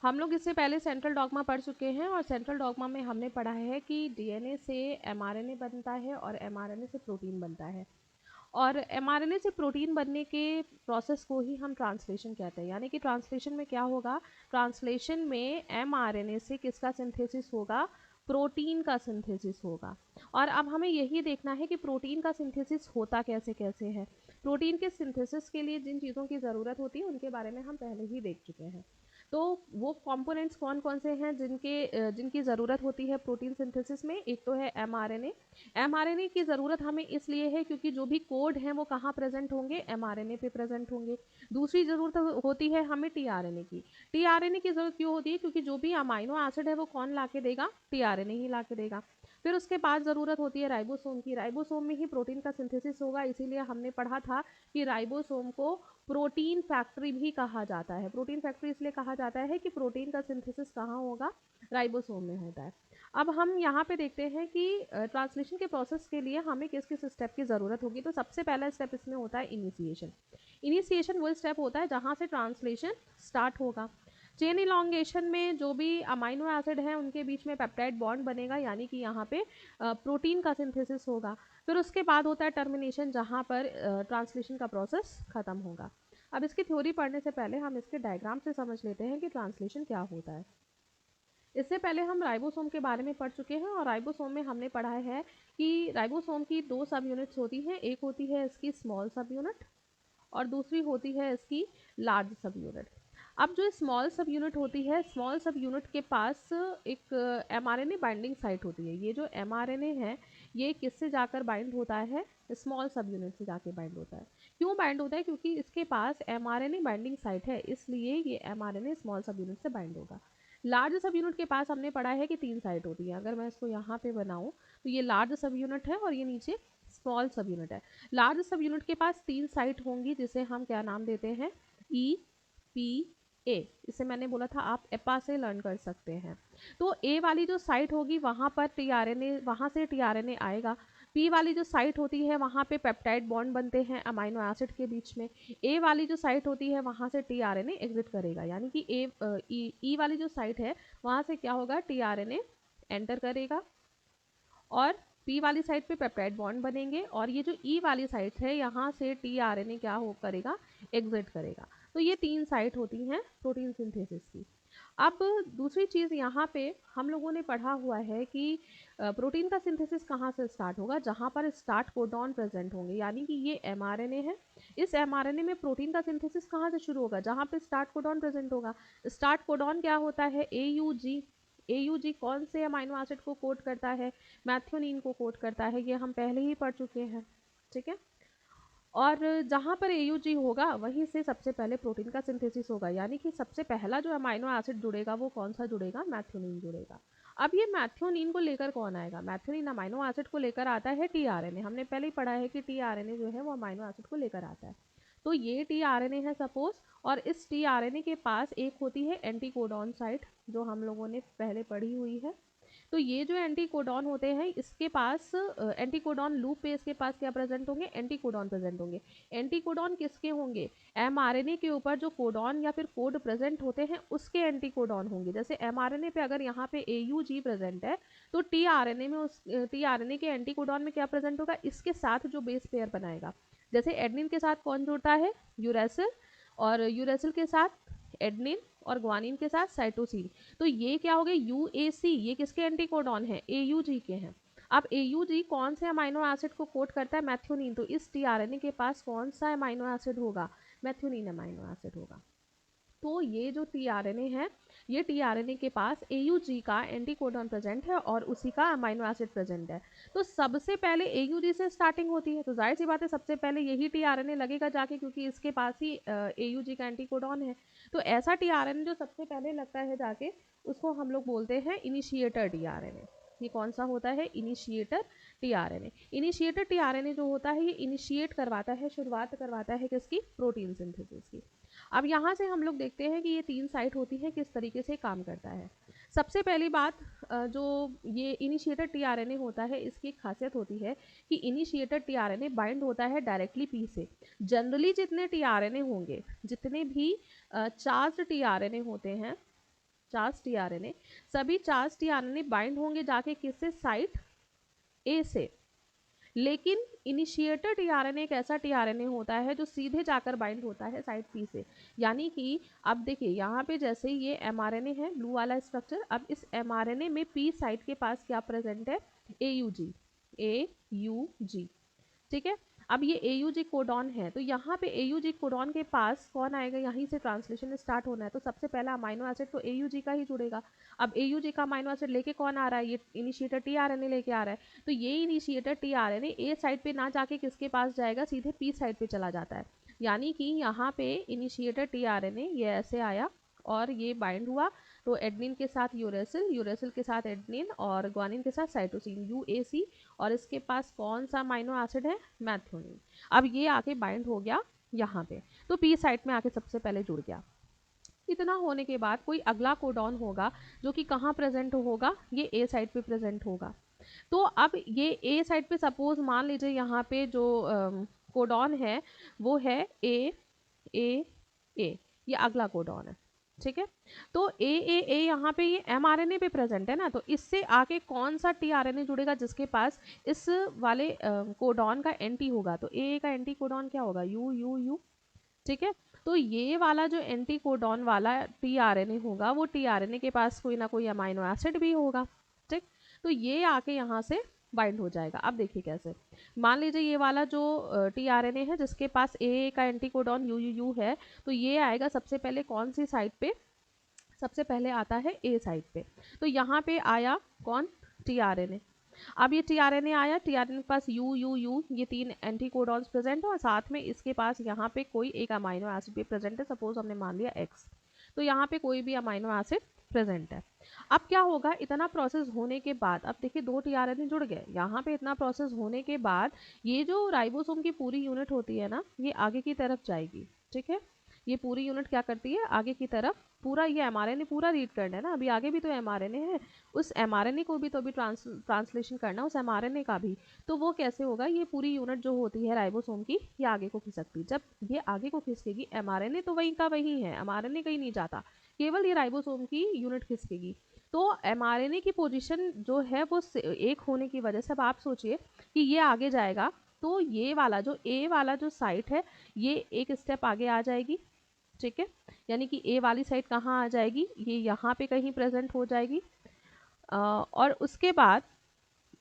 हम लोग इससे पहले सेंट्रल डॉग्मा पढ़ चुके हैं और सेंट्रल डॉग्मा में हमने पढ़ा है कि डीएनए से एमआरएनए बनता है और एमआरएनए से प्रोटीन बनता है, और एमआरएनए से प्रोटीन बनने के प्रोसेस को ही हम ट्रांसलेशन कहते हैं। यानी कि ट्रांसलेशन में क्या होगा, ट्रांसलेशन में एमआरएनए से किसका सिंथेसिस होगा, प्रोटीन का सिंथेसिस होगा। और अब हमें यही देखना है कि प्रोटीन का सिंथेसिस होता कैसे कैसे है। प्रोटीन के सिंथेसिस के लिए जिन चीज़ों की ज़रूरत होती है उनके बारे में हम पहले ही देख चुके हैं। तो वो कंपोनेंट्स कौन कौन से हैं जिनकी ज़रूरत होती है प्रोटीन सिंथेसिस में। एक तो है एमआरएनए। एमआरएनए की ज़रूरत हमें इसलिए है क्योंकि जो भी कोड हैं वो कहाँ प्रेजेंट होंगे, एमआरएनए पे प्रेजेंट होंगे। दूसरी ज़रूरत होती है हमें टीआरएनए की। टीआरएनए की ज़रूरत क्यों होती है, क्योंकि जो भी अमाइनो एसिड है वो कौन ला के देगा, टीआरएनए ही ला के देगा। फिर उसके बाद ज़रूरत होती है राइबोसोम की। राइबोसोम में ही प्रोटीन का सिंथेसिस होगा, इसीलिए हमने पढ़ा था कि राइबोसोम को प्रोटीन फैक्ट्री भी कहा जाता है। प्रोटीन फैक्ट्री इसलिए कहा जाता है कि प्रोटीन का सिंथेसिस कहाँ होगा, राइबोसोम में होता है। अब हम यहाँ पे देखते हैं कि ट्रांसलेशन के प्रोसेस के लिए हमें किस किस स्टेप की ज़रूरत होगी। तो सबसे पहला स्टेप इसमें होता है इनिशिएशन। इनिशिएशन वो स्टेप होता है जहाँ से ट्रांसलेशन स्टार्ट होगा। चेन इलॉन्गेशन में जो भी अमाइनो एसिड है उनके बीच में पेप्टाइड बॉन्ड बनेगा, यानी कि यहाँ पे प्रोटीन का सिंथेसिस होगा। फिर उसके बाद होता है टर्मिनेशन, जहाँ पर ट्रांसलेशन का प्रोसेस खत्म होगा। अब इसकी थ्योरी पढ़ने से पहले हम इसके डायग्राम से समझ लेते हैं कि ट्रांसलेशन क्या होता है। इससे पहले हम राइबोसोम के बारे में पढ़ चुके हैं और राइबोसोम में हमने पढ़ा है कि राइबोसोम की 2 सब यूनिट्स होती हैं। एक होती है इसकी स्मॉल सब यूनिट और दूसरी होती है इसकी लार्ज सब यूनिट। अब जो स्मॉल सब यूनिट होती है, स्मॉल सब यूनिट के पास एक एमआरएनए बाइंडिंग साइट होती है। ये जो एमआरएनए है ये किससे जाकर बाइंड होता है, स्मॉल सब यूनिट से जाके बाइंड होता है। क्यों बाइंड होता है, क्योंकि इसके पास एमआरएनए बाइंडिंग साइट है, इसलिए ये एमआरएनए स्मॉल सब यूनिट से बाइंड होगा। लार्ज सब यूनिट के पास हमने पढ़ा है कि 3 साइट होती है। अगर मैं इसको यहाँ पे बनाऊँ तो ये लार्ज सब यूनिट है और ये नीचे स्मॉल सब यूनिट है। लार्ज सब यूनिट के पास 3 साइट होंगी जिसे हम क्या नाम देते हैं, ई पी ए। इसे मैंने बोला था आप एपा से लर्न कर सकते हैं। तो ए वाली जो साइट होगी वहाँ पर टीआरएनए, वहाँ से टीआरएनए आएगा। पी वाली जो साइट होती है वहाँ पे पेप्टाइड बॉन्ड बनते हैं अमाइनो एसिड के बीच में। ए वाली जो साइट होती है वहाँ से टीआरएनए एग्जिट करेगा, यानी कि ई वाली जो साइट है वहाँ से क्या होगा, टीआरएनए एंटर करेगा और पी वाली साइड पे पेप्टाइड बॉन्ड बनेंगे, और ये जो ई वाली साइट है यहाँ से टीआरएनए क्या हो करेगा, एग्जिट करेगा। तो ये 3 साइट होती हैं प्रोटीन सिंथेसिस की। अब दूसरी चीज़ यहाँ पे हम लोगों ने पढ़ा हुआ है कि प्रोटीन का सिंथेसिस कहाँ से स्टार्ट होगा, जहाँ पर स्टार्ट कोडॉन प्रेजेंट होंगे। यानी कि ये एमआरएनए है, इस एमआरएनए में प्रोटीन का सिंथेसिस कहाँ से शुरू होगा, जहाँ पे स्टार्ट कोडॉन प्रेजेंट होगा। स्टार्ट कोडॉन क्या होता है, एयूजी। एयूजी कौन से अमाइनो एसिड को कोड करता है, मैथ्योनीन को कोड करता है, ये हम पहले ही पढ़ चुके हैं, ठीक है। और जहाँ पर एयूजी होगा वहीं से सबसे पहले प्रोटीन का सिंथेसिस होगा, यानी कि सबसे पहला जो अमाइनो एसिड जुड़ेगा वो कौन सा जुड़ेगा, मैथ्योनीन जुड़ेगा। अब ये मैथ्योनीन को लेकर कौन आएगा, मैथ्योनीन अमाइनो एसिड को लेकर आता है टीआरएनए। हमने पहले ही पढ़ा है कि टीआरएनए जो है वो अमाइनो एसिड को लेकर आता है। तो ये टीआरएनए है सपोज, और इस टीआरएनए के पास एक होती है एंटीकोडॉन साइट जो हम लोगों ने पहले पढ़ी हुई है। तो ये जो एंटीकोडॉन होते हैं इसके पास एंटीकोडॉन लूप पे इसके पास क्या प्रेजेंट होंगे, एंटीकोडॉन प्रेजेंट होंगे। एंटीकोडॉन किसके होंगे, एमआरएनए के ऊपर जो कोडॉन या फिर कोड प्रेजेंट होते हैं उसके एंटीकोडॉन होंगे। जैसे एमआरएनए पे अगर यहाँ पे एयूजी प्रेजेंट है तो टीआरएनए में उस टीआरएनए के एंटीकोडॉन में क्या प्रेजेंट होगा, इसके साथ जो बेस पेयर बनाएगा। जैसे एडनिन के साथ कौन जुड़ता है, यूरेसिल, और यूरेसिल के साथ एडनिन और ग्वानिन के साथ साइटोसिन। तो ये क्या हो गए, यूएसी, ये किसके एंटीकोडॉन है, एयूजी के हैं। अब एयूजी कौन से अमाइनो एसिड को कोड करता है, मैथ्योनीन। तो इस टीआरएनए के पास कौन सा अमाइनो एसिड होगा, मैथ्योनीन अमाइनो एसिड होगा। तो ये जो टीआरएनए है ये टीआरएनए के पास एयूजी का एंटीकोडॉन प्रेजेंट है और उसी का अमाइनो एसिड प्रेजेंट है। तो सबसे पहले एयूजी से स्टार्टिंग होती है, तो जाहिर सी बात है सबसे पहले यही टीआरएनए लगेगा जाके, क्योंकि इसके पास ही एयूजी का एंटीकोडॉन है। तो ऐसा टीआरएनए जो सबसे पहले लगता है जाके उसको हम लोग बोलते हैं इनिशिएटर टीआरएनए। ये कौन सा होता है, इनिशिएटर टीआरएनए। इनिशिएटर टीआरएनए जो होता है ये इनिशिएट करवाता है, शुरुआत करवाता है किसकी, प्रोटीन सिंथेसिस की। अब यहाँ से हम लोग देखते हैं कि ये 3 साइट होती है किस तरीके से काम करता है। सबसे पहली बात, जो ये इनिशिएटर टीआरएनए होता है इसकी एक खासियत होती है कि इनिशिएटर टीआरएनए बाइंड होता है डायरेक्टली पी से। जनरली जितने टीआरएनए होंगे, जितने भी चार्ज टीआरएनए होते हैं चार्ज टीआरएनए, सभी चार्ज टीआरएनए बाइंड होंगे जाके किससे, साइट ए से। लेकिन इनिशिएटर टीआरएनए एक ऐसा टीआरएनए होता है जो सीधे जाकर बाइंड होता है साइट पी से। यानी कि अब देखिए यहाँ पे जैसे ये एमआरएनए है, ब्लू वाला स्ट्रक्चर, अब इस एमआरएनए में पी साइट के पास क्या प्रेजेंट है, एयूजी, एयूजी, ठीक है। अब ये एयूजी कोडॉन है, तो यहाँ पे एयूजी कोडॉन के पास कौन आएगा, यहीं से ट्रांसलेशन स्टार्ट होना है, तो सबसे पहला अमाइनो एसिड तो एयूजी का ही जुड़ेगा। अब एयूजी का अमाइनो एसिड लेके कौन आ रहा है, ये इनिशिएटर टीआरएनए लेके आ रहा है, तो ये इनिशिएटर टीआरएनए ए साइड पे ना जाके किसके पास जाएगा, सीधे पी साइड पे चला जाता है। यानी कि यहाँ पे इनिशिएटर टीआरएनए ये ऐसे आया और ये बाइंड हुआ, तो एडनिन के साथ यूरेसिल, यूरेसिल के साथ एडनिन और ग्वानिन के साथ साइटोसिन, यूएसी, और इसके पास कौन सा अमाइनो एसिड है, मैथ्योनिन। अब ये आके बाइंड हो गया यहाँ पे, तो पी साइट में आके सबसे पहले जुड़ गया। इतना होने के बाद कोई अगला कोडॉन होगा जो कि कहाँ प्रेजेंट होगा, ये ए साइड पे प्रेजेंट होगा। तो अब ये ए साइड पे सपोज मान लीजिए यहाँ पे जो कोडॉन है वो है ए ए ए, ये अगला कोडॉन है, ठीक है। तो ए यहाँ पे ये एमआरएनए पे प्रेजेंट है ना, तो इससे आके कौन सा टीआरएनए जुड़ेगा जिसके पास इस वाले कोडॉन का एंटी होगा, तो ए का एंटी कोडॉन क्या होगा, यू यू यू, ठीक है। तो ये वाला जो एंटी कोडॉन वाला टीआरएनए होगा वो टीआरएनए के पास कोई ना कोई अमाइनो एसिड भी होगा, ठीक। तो ये आके यहाँ से बाइंड हो जाएगा। अब देखिए कैसे, मान लीजिए ये वाला जो टीआरएनए है जिसके पास ए का anti codon you you you है, तो ये आएगा सबसे पहले कौन सी साइड पे, सबसे पहले आता है ए साइड पे। तो यहाँ पे आया कौन, टीआरएनए। अब ये टीआरएनए आया, टीआरएनए के पास यू यू यू ये 3 एंटी कोडॉन्स प्रेजेंट है और साथ में इसके पास यहाँ पे कोई एक अमाइनो एसिड भी प्रेजेंट है, सपोज हमने मान लिया एक्स, तो यहाँ पे कोई भी अमाइनो एसिड प्रेजेंट है। अब क्या होगा, इतना प्रोसेस होने के बाद, अब देखिए 2 टीआरएनए जुड़ गए, यहाँ पे इतना प्रोसेस होने के बाद ये जो राइबोसोम की पूरी यूनिट होती है ना, ये आगे की तरफ जाएगी, ठीक है। ये पूरी यूनिट क्या करती है, आगे की तरफ, पूरा ये एमआरएनए पूरा रीड करना है ना, अभी आगे भी तो एमआरएनए है, उस एमआरएनए को भी तो अभी ट्रांसलेशन करना उस एमआरएनए का भी, तो वो कैसे होगा, ये पूरी यूनिट जो होती है राइबोसोम की ये आगे को खिसकती है। जब ये आगे को खिसकेगी, एमआरएनए तो वहीं का वहीं है, एमआरएनए कहीं नहीं जाता, केवल ये राइबोसोम की यूनिट खिसकेगी। तो एमआरएनए की पोजीशन जो है वो एक होने की वजह से, अब आप सोचिए कि ये आगे जाएगा, तो ये वाला जो ए वाला जो साइट है ये एक स्टेप आगे आ जाएगी, ठीक है। यानी कि ए वाली साइड कहाँ आ जाएगी, ये यहाँ पे कहीं प्रेजेंट हो जाएगी, और उसके बाद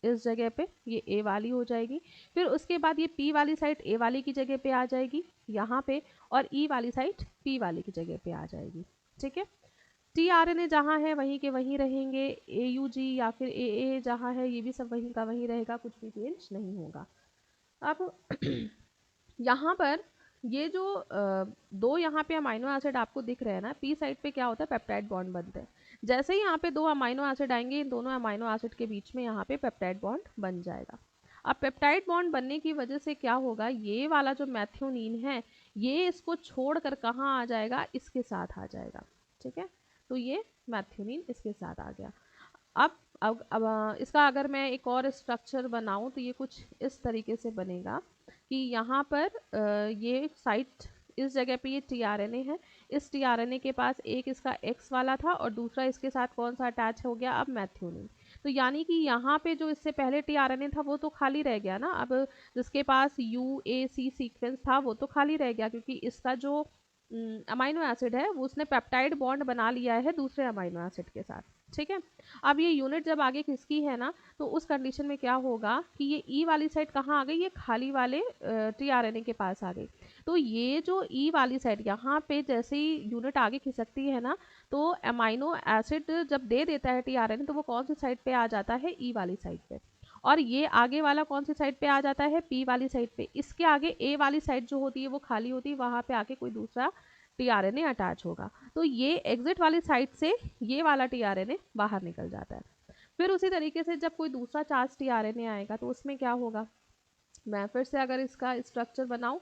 इस जगह पे ये ए वाली हो जाएगी, फिर उसके बाद ये पी वाली साइड ए वाली की जगह पे आ जाएगी यहाँ पे, और ई वाली साइड पी वाली की जगह पे आ जाएगी, ठीक है। टीआरएनए जहाँ है वहीं के वहीं रहेंगे, एयूजी या फिर ए जहाँ है ये भी सब वहीं का वहीं रहेगा, कुछ भी चेंज नहीं होगा। अब यहाँ पर ये जो दो यहाँ पे अमाइनो एसिड आपको दिख रहे हैं ना, पी साइड पे क्या होता है, पेप्टाइड बॉन्ड बनते हैं। जैसे ही यहाँ पे 2 अमाइनो एसिड आएंगे, इन दोनों अमाइनो एसिड के बीच में यहाँ पे पेप्टाइड बॉन्ड बन जाएगा। अब पेप्टाइड बॉन्ड बनने की वजह से क्या होगा, ये वाला जो मैथ्योनीन है ये इसको छोड़कर कहाँ आ जाएगा, इसके साथ आ जाएगा, ठीक है। तो ये मैथ्योनीन इसके साथ आ गया। अब इसका अगर मैं एक और स्ट्रक्चर बनाऊं तो ये कुछ इस तरीके से बनेगा कि यहाँ पर ये साइट इस जगह पे ये टीआरएनए है, इस टीआरएनए के पास एक इसका एक्स वाला था और दूसरा इसके साथ कौन सा अटैच हो गया, अब मैथ्योनीन। तो यानी कि यहाँ पे जो इससे पहले टीआरएनए था वो तो खाली रह गया ना, अब जिसके पास यूएसी सीक्वेंस था वो तो खाली रह गया, क्योंकि इसका जो अमाइनो एसिड है वो उसने पेप्टाइड बॉन्ड बना लिया है दूसरे अमाइनो एसिड के साथ, ठीक है। अब ये यूनिट जब आगे खिसकी है ना, तो उस कंडीशन में क्या होगा कि ये ई वाली साइड कहाँ आ गई, ये खाली वाले टीआरएनए के पास आ गई। तो ये जो ई वाली साइड यहाँ पे जैसे ही यूनिट आगे खिसकती है ना, तो अमाइनो एसिड जब दे देता है टीआरएनए, तो वो कौन सी साइड पे आ जाता है, ई वाली साइड पे, और ये आगे वाला कौन सी साइड पे आ जाता है, पी वाली साइड पे। इसके आगे ए वाली साइड जो होती है वो खाली होती है, वहाँ पे आके कोई दूसरा टीआरएनए अटैच होगा, तो ये एग्जिट वाली साइड से ये वाला टीआरएनए बाहर निकल जाता है। फिर उसी तरीके से जब कोई दूसरा चार्ज टीआरएनए आएगा तो उसमें क्या होगा, मैं फिर से अगर इसका स्ट्रक्चर बनाऊं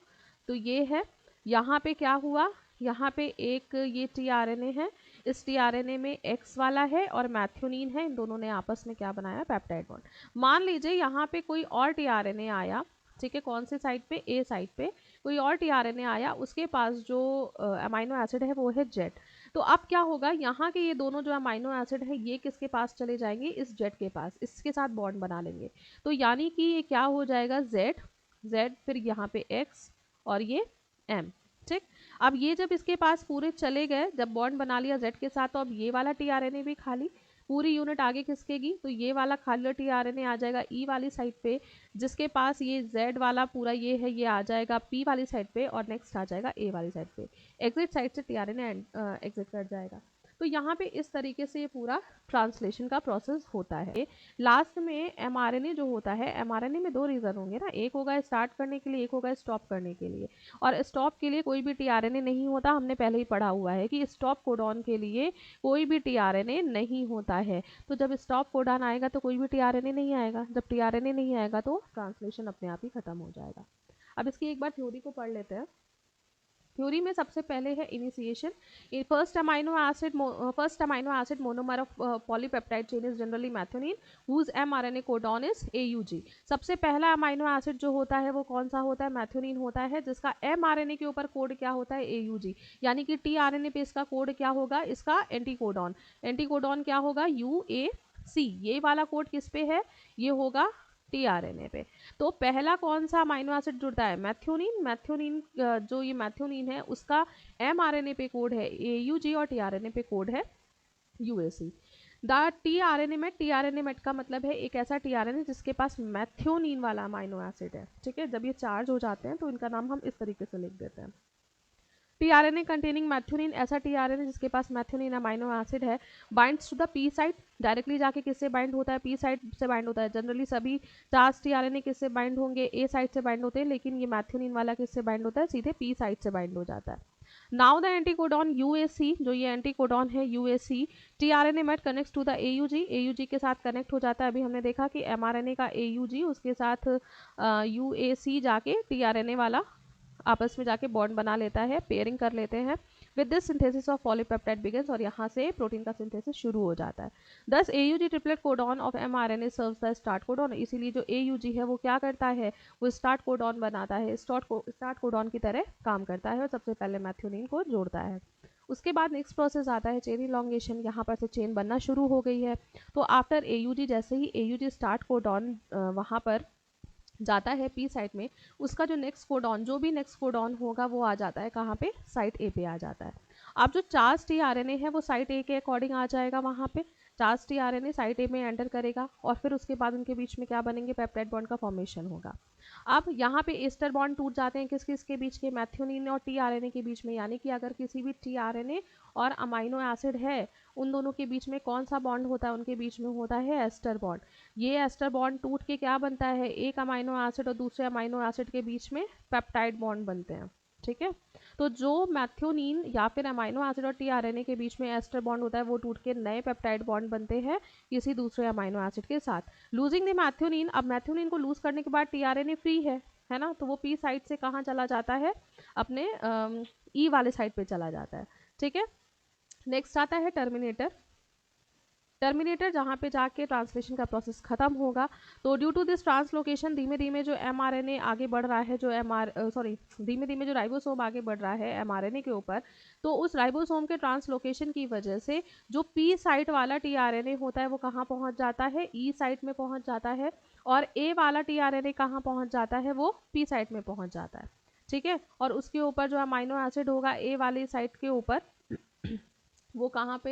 तो ये है, यहाँ पे क्या हुआ, यहाँ पे एक ये टीआरएनए है, इस टीआरएनए में एक्स वाला है और मैथ्योनीन है, इन दोनों ने आपस में क्या बनाया, पेप्टाइड बॉन्ड। मान लीजिए यहाँ पे कोई और टीआरएनए आया, ठीक है, कौन से साइड पे, ए साइड पे कोई और टीआरएनए आया, उसके पास जो अमाइनो एसिड है वो है जेड। तो अब क्या होगा, यहाँ के ये दोनों जो अमाइनो एसिड है ये किसके पास चले जाएंगे, इस जेड के पास, इसके साथ बॉन्ड बना लेंगे। तो यानी कि ये क्या हो जाएगा, जेड जेड, फिर यहाँ पे एक्स और ये एम। ठीक, अब ये जब इसके पास पूरे चले गए, जब बॉन्ड बना लिया जेड के साथ, तो अब ये वाला टीआरएनए भी खाली, पूरी यूनिट आगे खिसकेगी, तो ये वाला खाली टीआरएनए आ जाएगा ई वाली साइड पे, जिसके पास ये जेड वाला पूरा ये है, ये आ जाएगा पी वाली साइड पे, और नेक्स्ट आ जाएगा ए वाली साइड पे। एग्जिट साइड से टीआरएनए एग्जिट कर जाएगा। तो यहाँ पे इस तरीके से ये पूरा ट्रांसलेशन का प्रोसेस होता है। लास्ट में एमआरएनए जो होता है, एमआरएनए में दो रीज़न होंगे ना, एक होगा स्टार्ट करने के लिए, एक होगा स्टॉप करने के लिए। और स्टॉप के लिए कोई भी टीआरएनए नहीं होता, हमने पहले ही पढ़ा हुआ है कि स्टॉप कोडॉन के लिए कोई भी टीआरएनए नहीं होता है। तो जब स्टॉप कोडॉन आएगा तो कोई भी टीआरएनए नहीं आएगा, जब टीआरएनए नहीं आएगा तो ट्रांसलेशन अपने आप ही खत्म हो जाएगा। अब इसकी एक बार थ्योरी को पढ़ लेते हैं। थ्योरी में सबसे पहले है initiation. First amino acid monomer of polypeptide chain is generally methionine whose mRNA codon is AUG. सबसे पहला अमाइनो एसिड जो होता है वो कौन सा होता है, मैथ्योनीन होता है, जिसका एमआरएनए के ऊपर कोड क्या होता है, एयूजी। यानी कि टीआरएनए पे इसका कोड क्या होगा, इसका एंटीकोडॉन। एंटीकोडॉन क्या होगा, यूएसी। ये वाला कोड किस पे है, ये होगा टीआरएनए पे। तो पहला कौन सा अमाइनो एसिड जुड़ता है, मैथ्योनीन। मैथ्योनीन जो ये मैथ्योनीन है उसका एमआरएनए पे कोड है एयूजी और टीआरएनए पे कोड है UAC. The tRNA met, tRNA met का मतलब है एक ऐसा टीआरएनए जिसके पास मैथ्योनीन वाला अमाइनो एसिड है। ठीक है, जब ये चार्ज हो जाते हैं तो इनका नाम हम इस तरीके से लिख देते हैं। टीआरएनए कंटेनिंग मैथ्योनीन, ऐसा टीआरएनए जिसके पास मैथ्योनीन अमाइनो एसिड है, binds to the P site. Directly जाके किससे बाइंड होता है, पी साइट से बाइंड होता है। जनरली सभी चार्ज टीआरएनए किससे बाइंड होंगे, ए साइट से बाइंड होते हैं, लेकिन ये मैथ्योनीन वाला किससे बाइंड होता है, सीधे पी साइट से बाइंड हो जाता है। नाउ द एंटीकोडॉन यूएसी, जो ये एंटीकोडॉन है UAC, tRNA met connects to the AUG, AUG के साथ कनेक्ट हो जाता है। अभी हमने देखा कि एमआरएनए का एयूजी उसके साथ यूएसी जाके टीआरएनए वाला आपस में जाके बॉन्ड बना लेता है, पेयरिंग कर लेते हैं। With this synthesis of polypeptide begins, और यहाँ से प्रोटीन का सिंथेसिस शुरू हो जाता है। दस AUG triplet codon of mRNA serves the start codon. इसीलिए जो एयूजी है वो क्या करता है, वो स्टार्ट कोडॉन बनाता है, स्टार्ट कोडॉन की तरह काम करता है और सबसे पहले मैथ्योनीन को जोड़ता है। उसके बाद नेक्स्ट प्रोसेस आता है चेन इलॉन्गेशन। यहाँ पर से चेन बनना शुरू हो गई है। तो आफ्टर एयूजी, जैसे ही एयूजी स्टार्ट कोडॉन वहाँ पर जाता है पी साइट में, उसका जो नेक्स्ट कोडॉन, जो भी नेक्स्ट कोडॉन होगा वो आ जाता है कहाँ पे, साइट ए पे आ जाता है। अब जो चार्ज टीआरएनए है वो साइट ए के अकॉर्डिंग आ जाएगा, वहाँ पे चार्ज टीआरएनए साइट ए में एंटर करेगा और फिर उसके बाद उनके बीच में क्या बनेंगे, पेप्टाइड बॉन्ड का फॉर्मेशन होगा। अब यहाँ पे एस्टर बॉन्ड टूट जाते हैं किस किस के बीच के, मैथ्योनीन और टीआरएनए के बीच में। यानी कि अगर किसी भी टीआरएनए और अमाइनो एसिड है, उन दोनों के बीच में कौन सा बॉन्ड होता है, उनके बीच में होता है एस्टर बॉन्ड। ये एस्टर बॉन्ड टूट के क्या बनता है, एक अमाइनो एसिड और दूसरे अमाइनो एसिड के बीच में पेप्टाइड बॉन्ड बनते हैं। ठीक है, तो जो मैथ्योनीन या फिर अमाइनो एसिड और टीआरएनए के बीच में एस्टर बॉन्ड होता है वो टूट के नए पेप्टाइड बॉन्ड बनते हैं किसी दूसरे अमाइनो एसिड के साथ। लूजिंग द मैथ्योनीन, अब मैथ्योनीन को लूज करने के बाद टीआरएनए फ्री है ना, तो वो पी साइड से कहाँ चला जाता है, अपने ई वाले साइड पे चला जाता है। ठीक है, नेक्स्ट आता है टर्मिनेटर। टर्मिनेटर जहाँ पे जाके ट्रांसलेशन का प्रोसेस खत्म होगा। तो ड्यू टू दिस ट्रांसलोकेशन धीमे धीमे जो एमआरएनए आगे बढ़ रहा है, धीमे धीमे जो राइबोसोम आगे बढ़ रहा है एमआरएनए के ऊपर, तो उस राइबोसोम के ट्रांसलोकेशन की वजह से जो पी साइट वाला टीआरएनए होता है वो कहाँ पहुँच जाता है, ई साइट में पहुँच जाता है, और ए वाला टीआरएनए कहाँ पहुँच जाता है, वो पी साइट में पहुँच जाता है। ठीक है, और उसके ऊपर जो अमाइनो एसिड होगा ए वाली साइट के ऊपर, वो कहाँ पे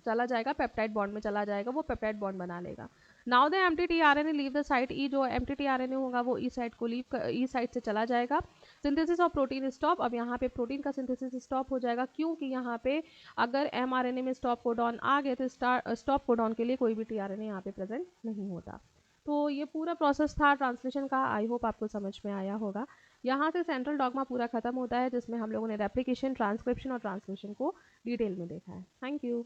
चला जाएगा, पेप्टाइड बॉन्ड में चला जाएगा, वो पेप्टाइड बॉन्ड बना लेगा। Now the empty tRNA leave the site E, जो एम्प्टी टीआरएनए होगा वो ई साइट को ई साइट से चला जाएगा। सिंथेसिस ऑफ प्रोटीन स्टॉप, अब यहाँ पे प्रोटीन का सिंथेसिस स्टॉप हो जाएगा, क्योंकि यहाँ पे अगर एमआरएनए में स्टॉप कोडॉन आ गए तो स्टॉप कोडॉन के लिए कोई भी टीआरएनए यहाँ पे प्रेजेंट नहीं होता। तो ये पूरा प्रोसेस था ट्रांसलेशन का, आई होप आपको समझ में आया होगा। यहाँ से सेंट्रल डॉगमा पूरा खत्म होता है, जिसमें हम लोगों ने रेप्लिकेशन, ट्रांसक्रिप्शन और ट्रांसलेशन को डिटेल में देखा है। Thank you.